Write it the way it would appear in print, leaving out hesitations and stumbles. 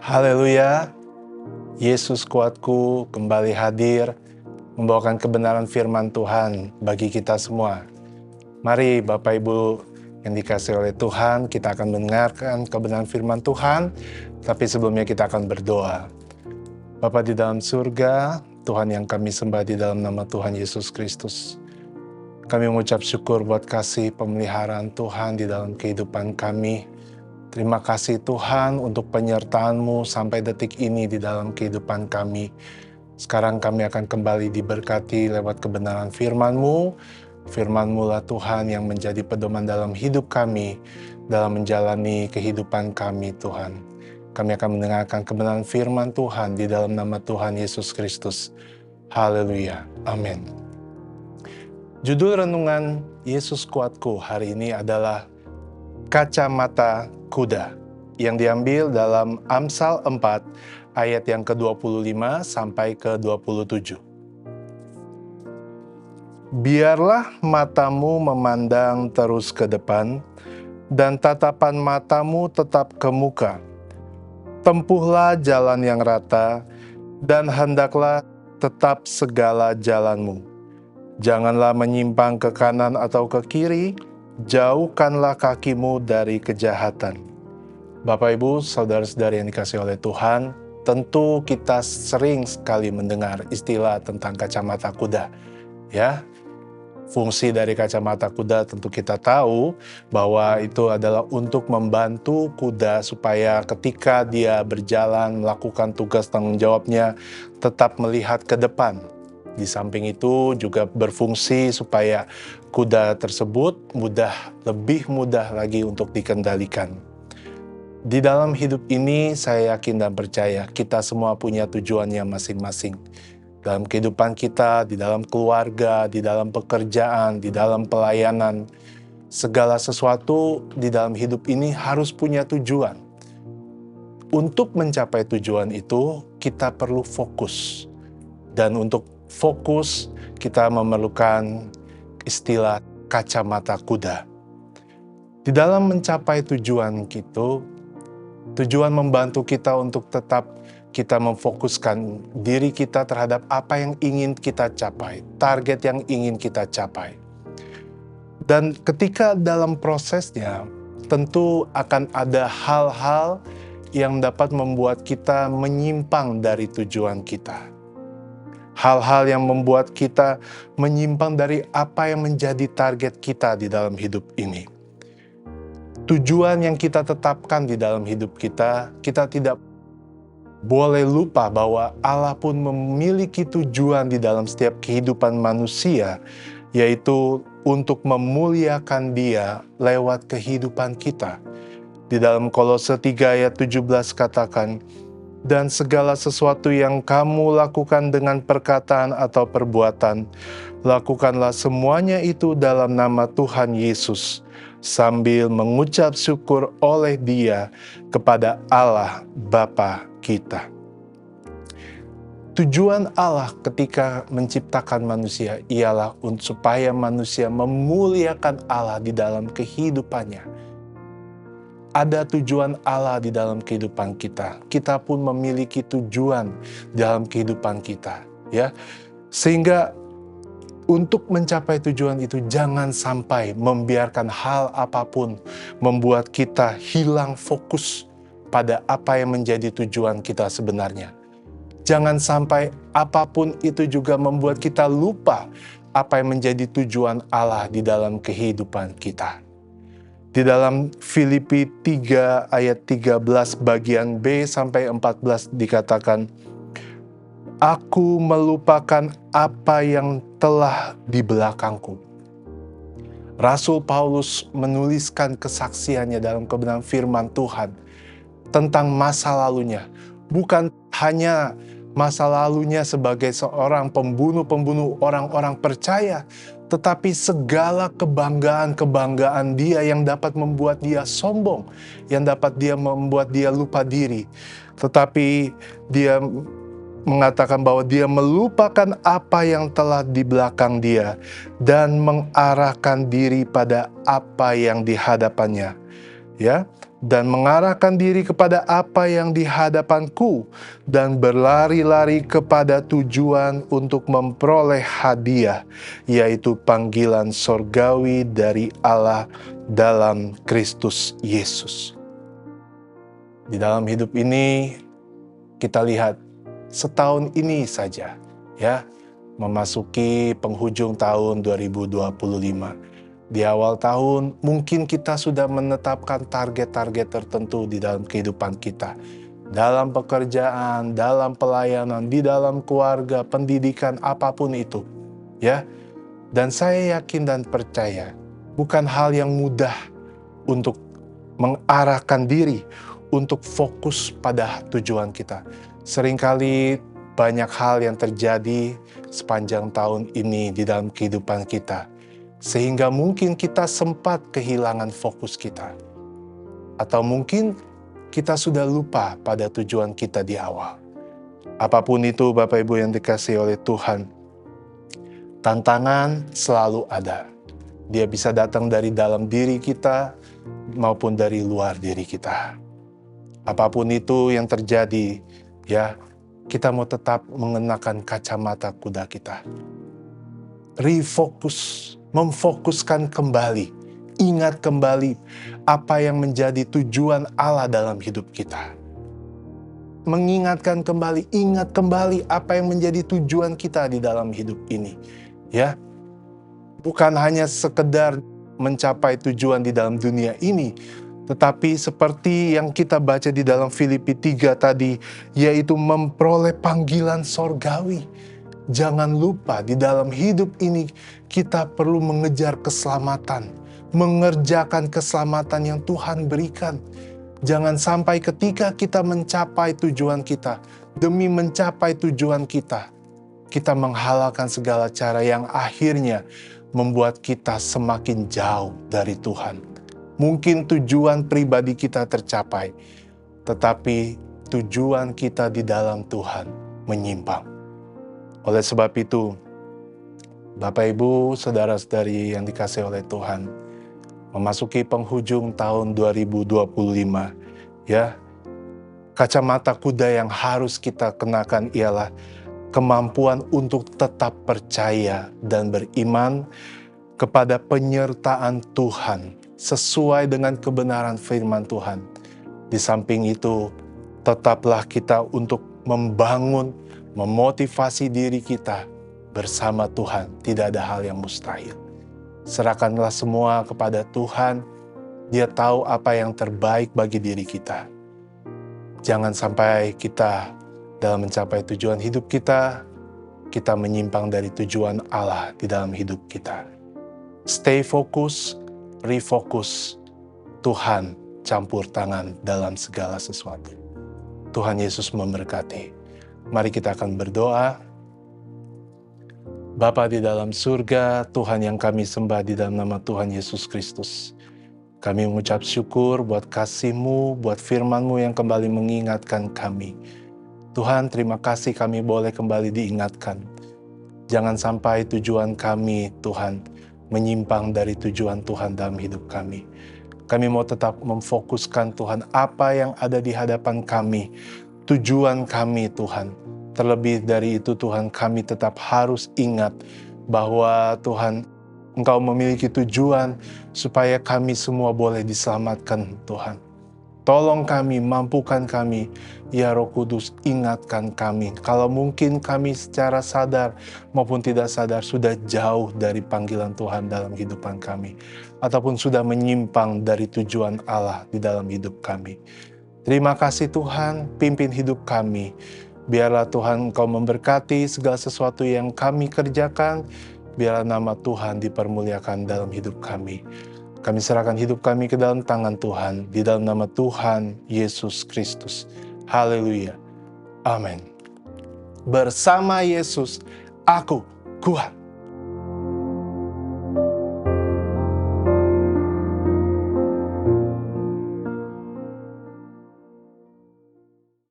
Haleluya, Yesus kuatku kembali hadir, membawakan kebenaran firman Tuhan bagi kita semua. Mari Bapak Ibu yang dikasihi oleh Tuhan, kita akan mendengarkan kebenaran firman Tuhan, tapi sebelumnya kita akan berdoa. Bapa di dalam surga, Tuhan yang kami sembah di dalam nama Tuhan Yesus Kristus. Kami mengucap syukur buat kasih pemeliharaan Tuhan di dalam kehidupan kami. Terima kasih Tuhan untuk penyertaan-Mu sampai detik ini di dalam kehidupan kami. Sekarang kami akan kembali diberkati lewat kebenaran firman-Mu. Firman-Mu lah Tuhan yang menjadi pedoman dalam hidup kami, dalam menjalani kehidupan kami Tuhan. Kami akan mendengarkan kebenaran firman Tuhan di dalam nama Tuhan Yesus Kristus. Haleluya. Amin. Judul renungan Yesus kuatku hari ini adalah Kacamata Kuda, yang diambil dalam Amsal 4 ayat yang ke-25 sampai ke-27. Biarlah matamu memandang terus ke depan, dan tatapan matamu tetap ke muka. Tempuhlah jalan yang rata, dan hendaklah tetap segala jalanmu. Janganlah menyimpang ke kanan atau ke kiri, jauhkanlah kakimu dari kejahatan. Bapak Ibu, saudara-saudari yang dikasihi oleh Tuhan, tentu kita sering sekali mendengar istilah tentang kacamata kuda. Ya, fungsi dari kacamata kuda tentu kita tahu bahwa itu adalah untuk membantu kuda supaya ketika dia berjalan melakukan tugas tanggung jawabnya tetap melihat ke depan. Di samping itu juga berfungsi supaya kuda tersebut lebih mudah lagi untuk dikendalikan. Di dalam hidup ini saya yakin dan percaya kita semua punya tujuannya masing-masing. Dalam kehidupan kita, di dalam keluarga, di dalam pekerjaan, di dalam pelayanan, segala sesuatu di dalam hidup ini harus punya tujuan. Untuk mencapai tujuan itu, kita perlu fokus. Dan untuk fokus, kita memerlukan istilah kacamata kuda. Di dalam mencapai tujuan itu, tujuan membantu kita untuk tetap kita memfokuskan diri kita terhadap apa yang ingin kita capai, target yang ingin kita capai. Dan ketika dalam prosesnya, tentu akan ada hal-hal yang dapat membuat kita menyimpang dari tujuan kita. Hal-hal yang membuat kita menyimpang dari apa yang menjadi target kita di dalam hidup ini. Tujuan yang kita tetapkan di dalam hidup kita, kita tidak boleh lupa bahwa Allah pun memiliki tujuan di dalam setiap kehidupan manusia, yaitu untuk memuliakan Dia lewat kehidupan kita. Di dalam Kolose 3 ayat 17 katakan, dan segala sesuatu yang kamu lakukan dengan perkataan atau perbuatan, lakukanlah semuanya itu dalam nama Tuhan Yesus, sambil mengucap syukur oleh Dia kepada Allah Bapa kita. Tujuan Allah ketika menciptakan manusia ialah supaya manusia memuliakan Allah di dalam kehidupannya. Ada tujuan Allah di dalam kehidupan kita. Kita pun memiliki tujuan dalam kehidupan kita, ya. Sehingga untuk mencapai tujuan itu jangan sampai membiarkan hal apapun membuat kita hilang fokus pada apa yang menjadi tujuan kita sebenarnya. Jangan sampai apapun itu juga membuat kita lupa apa yang menjadi tujuan Allah di dalam kehidupan kita. Di dalam Filipi 3 ayat 13 bagian B sampai 14 dikatakan, aku melupakan apa yang telah di belakangku. Rasul Paulus menuliskan kesaksiannya dalam kebenaran firman Tuhan tentang masa lalunya. Bukan hanya masa lalunya sebagai seorang pembunuh orang-orang percaya, tetapi segala kebanggaan dia yang dapat membuat dia sombong, yang dapat membuat dia lupa diri. Tetapi dia mengatakan bahwa dia melupakan apa yang telah di belakang dia dan mengarahkan diri pada apa yang di hadapannya, ya, dan mengarahkan diri kepada apa yang di hadapanku, dan berlari-lari kepada tujuan untuk memperoleh hadiah, yaitu panggilan sorgawi dari Allah dalam Kristus Yesus. Di dalam hidup ini, kita lihat setahun ini saja, ya, memasuki penghujung tahun 2025. Di awal tahun, mungkin kita sudah menetapkan target-target tertentu di dalam kehidupan kita. Dalam pekerjaan, dalam pelayanan, di dalam keluarga, pendidikan, apapun itu. Ya, dan saya yakin dan percaya, bukan hal yang mudah untuk mengarahkan diri, untuk fokus pada tujuan kita. Seringkali banyak hal yang terjadi sepanjang tahun ini di dalam kehidupan kita, sehingga mungkin kita sempat kehilangan fokus kita. Atau mungkin kita sudah lupa pada tujuan kita di awal. Apapun itu Bapak Ibu yang dikasihi oleh Tuhan, tantangan selalu ada. Dia bisa datang dari dalam diri kita maupun dari luar diri kita. Apapun itu yang terjadi, ya, kita mau tetap mengenakan kacamata kuda kita. Refocus, memfokuskan kembali, ingat kembali apa yang menjadi tujuan Allah dalam hidup kita. Mengingatkan kembali, ingat kembali apa yang menjadi tujuan kita di dalam hidup ini. Ya, bukan hanya sekedar mencapai tujuan di dalam dunia ini, tetapi seperti yang kita baca di dalam Filipi 3 tadi, yaitu memperoleh panggilan sorgawi. Jangan lupa di dalam hidup ini kita perlu mengejar keselamatan, mengerjakan keselamatan yang Tuhan berikan. Jangan sampai ketika kita mencapai tujuan kita, demi mencapai tujuan kita, kita menghalalkan segala cara yang akhirnya membuat kita semakin jauh dari Tuhan. Mungkin tujuan pribadi kita tercapai, tetapi tujuan kita di dalam Tuhan menyimpang. Oleh sebab itu, Bapak Ibu, saudara-saudari yang dikasihi oleh Tuhan, memasuki penghujung tahun 2025, ya, kacamata kuda yang harus kita kenakan ialah kemampuan untuk tetap percaya dan beriman kepada penyertaan Tuhan sesuai dengan kebenaran firman Tuhan. Di samping itu, tetaplah kita untuk membangun, memotivasi diri kita bersama Tuhan. Tidak ada hal yang mustahil. Serahkanlah semua kepada Tuhan. Dia tahu apa yang terbaik bagi diri kita. Jangan sampai kita dalam mencapai tujuan hidup kita menyimpang dari tujuan Allah di dalam hidup kita. Stay fokus, refocus. Tuhan campur tangan dalam segala sesuatu. Tuhan Yesus memberkati. Mari kita akan berdoa. Bapa di dalam surga, Tuhan yang kami sembah di dalam nama Tuhan Yesus Kristus. Kami mengucap syukur buat kasih-Mu, buat firman-Mu yang kembali mengingatkan kami. Tuhan, terima kasih kami boleh kembali diingatkan. Jangan sampai tujuan kami, Tuhan, menyimpang dari tujuan Tuhan dalam hidup kami. Kami mau tetap memfokuskan Tuhan apa yang ada di hadapan kami, tujuan kami Tuhan. Terlebih dari itu Tuhan, kami tetap harus ingat bahwa Tuhan, Engkau memiliki tujuan supaya kami semua boleh diselamatkan Tuhan. Tolong kami, mampukan kami, ya Roh Kudus, ingatkan kami. Kalau mungkin kami secara sadar maupun tidak sadar sudah jauh dari panggilan Tuhan dalam kehidupan kami, ataupun sudah menyimpang dari tujuan Allah di dalam hidup kami. Terima kasih Tuhan, pimpin hidup kami. Biarlah Tuhan Engkau memberkati segala sesuatu yang kami kerjakan. Biarlah nama Tuhan dipermuliakan dalam hidup kami. Kami serahkan hidup kami ke dalam tangan Tuhan, di dalam nama Tuhan Yesus Kristus. Haleluya. Amin. Bersama Yesus, aku kuat.